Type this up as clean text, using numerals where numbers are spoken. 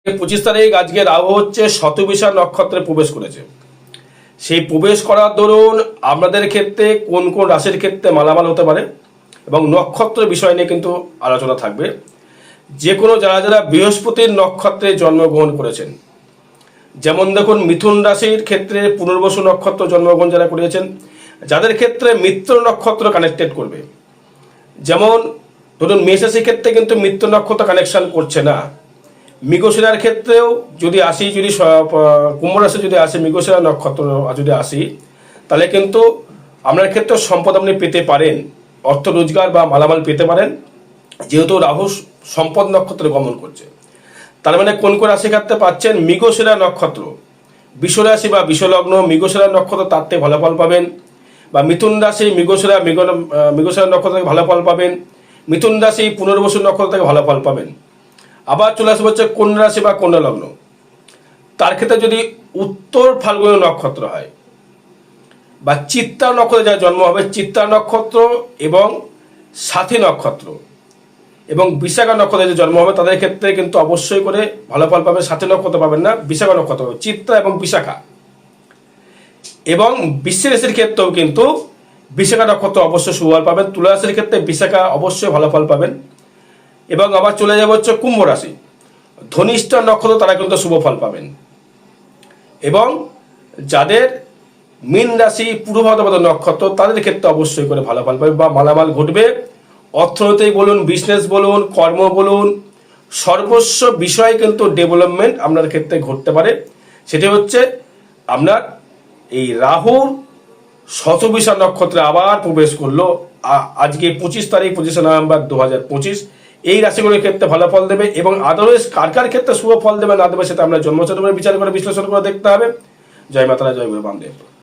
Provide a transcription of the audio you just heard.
25 তারিখ আজকে রাহু হচ্ছে শতবিশা নক্ষত্রে প্রবেশ করেছে। সেই প্রবেশ করার দরুন আপনাদের ক্ষেত্রে কোন কোন রাশির ক্ষেত্রে মালামাল হতে পারে এবং নক্ষত্র বিষয় নিয়ে কিন্তু আলোচনা থাকবে। যে কোনো যারা যারা বৃহস্পতির নক্ষত্রে জন্মগ্রহণ করেছেন, যেমন দেখুন মিথুন রাশির ক্ষেত্রে পুনর্বসু নক্ষত্র জন্মগ্রহণ যারা করেছেন, যাদের ক্ষেত্রে মিত্র নক্ষত্র কানেক্টেড করবে, যেমন ধরুন মেষ রাশির ক্ষেত্রে কিন্তু মিত্র নক্ষত্র কানেকশন করছে না। মৃগশিরার ক্ষেত্রেও যদি আসি, যদি কুম্ভ রাশি যদি আসে, মৃগশিরা নক্ষত্র যদি আসি, তাহলে কিন্তু আপনার ক্ষেত্রে সম্পদ আপনি পেতে পারেন, অর্থ রোজগার বা মালামাল পেতে পারেন, যেহেতু রাহু সম্পদ নক্ষত্রে গমন করছে। তার মানে কোন কোন রাশি ক্ষেত্রে পাচ্ছেন? মৃগশিরা নক্ষত্র, বিশ্বরাশি বা বিশ্বলগ্ন মৃগশিরা নক্ষত্র তার থেকে ভালো ফল পাবেন, বা মিথুন রাশি মৃগশিরা নক্ষত্র থেকে ভালো ফল পাবেন, মিথুন রাশি পুনর্বসু নক্ষত্র থেকে ভালো ফল পাবেন। আবার চলে আসবে হচ্ছে কন্যা রাশি বা কন্যা লগ্ন, তার ক্ষেত্রে যদি উত্তর ফাল্গুনী নক্ষত্র হয় বা চিত্তা নক্ষত্রে যার জন্ম হবে, চিত্তা নক্ষত্র এবং সাথী নক্ষত্র এবং বিশাখা নক্ষত্রে যে জন্ম হবে, তাদের ক্ষেত্রে কিন্তু অবশ্যই করে ভালো ফল পাবে। সাথী নক্ষত্র পাবেন না, বিশাখা নক্ষত্র পাবে, চিত্তা এবং বিশাখা। এবং বৃশ্চিক রাশির ক্ষেত্রেও কিন্তু বিশাখা নক্ষত্র অবশ্যই শুভ ফল পাবেন। তুলা রাশির ক্ষেত্রে বিশাখা অবশ্যই ভালো ফল পাবেন। এবং আবার চলে যাবে হচ্ছে কুম্ভ রাশি, ধনিষ্ঠা নক্ষত্র, তারা কিন্তু শুভ ফল পাবেন। এবং যাদের মীন রাশি পূর্ব ভাদ্রপদ নক্ষত্র, তাদের ক্ষেত্রে অবশ্যই করে ভালো ফল পাবে বা মালামাল ঘটবে। অর্থনৈতিক বলুন, বিজনেস বলুন, কর্ম বলুন, সর্বস্ব বিষয়ে কিন্তু ডেভেলপমেন্ট আপনার ক্ষেত্রে ঘটতে পারে। সেটি হচ্ছে আপনার এই রাহুর শতবিশা নক্ষত্রে আবার প্রবেশ করলো আজকে 25 তারিখ 25 নভেম্বর 2025। এই রাশিগুলোর ক্ষেত্রে ভালো ফল দেবে এবং আদারওয়াইজ কার কার ক্ষেত্রে শুভ ফল দেবে না দেবে সেটা আমরা জন্মছক বিচার করে বিশ্লেষণ করে দেখতে হবে। জয় মাতারা, জয় গুরু বামদেব।